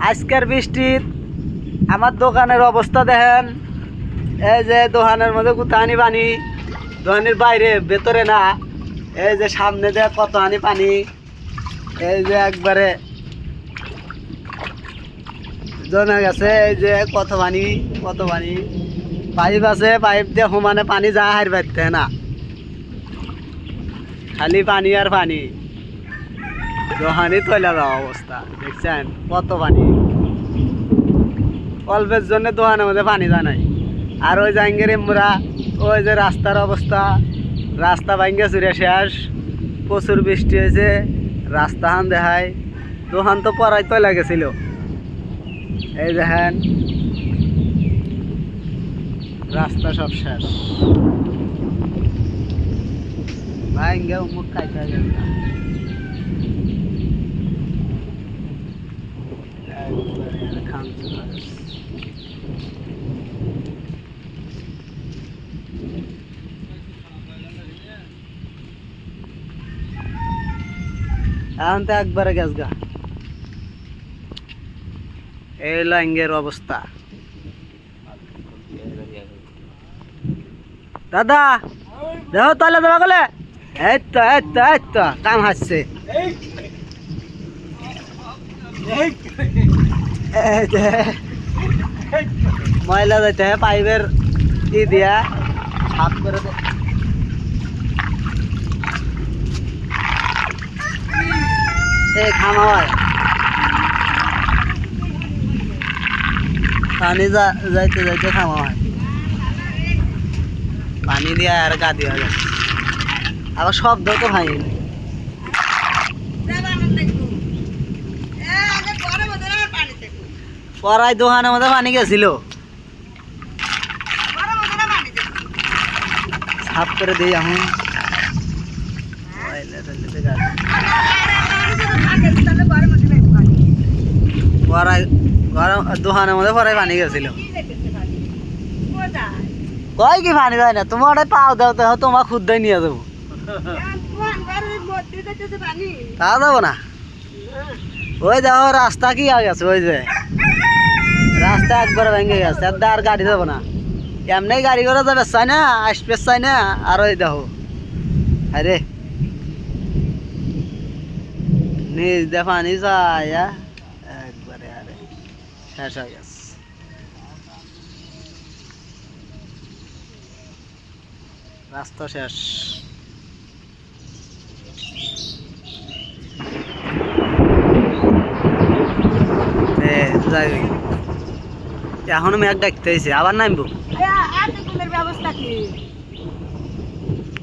আজকের বৃষ্টির আমার দোকানের অবস্থা দেখেন। এই যে দোকানের মধ্যে কোথানি পানি, দোকানের বাইরে ভেতরে না। এই যে সামনে দেখ কতখানি পানি, এই যে একবারে জমে গেছে। এই যে কত পানি, কত পানি। পাইপ আছে, পাইপ দিয়ে সমানে পানি যা হার পারতে না, খালি পানি আর পানি। দোকানি তৈলা যাওয়া অবস্থা দেখছেন, কত পানি। অল্পের জন্য দোকানের মধ্যে পানি যায় নাই। আর ওই জাঙ্গের আমরা ওই যে রাস্তার অবস্থা, রাস্তা ভাঙ্গে চুরে শেষ। প্রচুর বৃষ্টি হয়েছে, রাস্তাখান দেখায়। দোকান তো পড়াই তৈলা গেছিল। এই দেখেন রাস্তা সব শেষ, ভাঙ্গে মুখ খাইতে গেছে। এখন তো একবারে গেছ গা। এই লাইঙ্গের অবস্থা। দাদা দেখো তাহলে দেওয়া গেলে এই তো কাম হাসছে। ময়লা যাইতে পাইপের ই দিয়া সাফ করে দে। এই খামা হয় পানি যাইতে যাইতে খামা হয়, পানি দিয়া আর গা দিয়া যায়। আবার শব্দ তো ভাই পরাই দোকানের মধ্যে পানি গেছিল, সাফ করে দিই এখন। পরাই দোকানের মধ্যে পরাই পানি গেছিল। কয় কি পানি যায় না, তোমার পাও দাও তো তোমার খুদ্দাই নিয়ে যাবো। তা যাবো না, ওই দেখো রাস্তা কি আগে গেছে, ওই যে রাস্তা একবার ভেঙে গেছে, আর গাড়ি যাবো না। এমনি গাড়ি করে যাবে চাই না, আসবে চাই না। আর ওই দেখো আরে নিজ দে পানি চাই একবারে, আরে শেষ হয়ে গেছে রাস্তা শেষ। এখনো মেঘ ডাকতে হয়েছে, আবার নামবো। ব্যবস্থা কি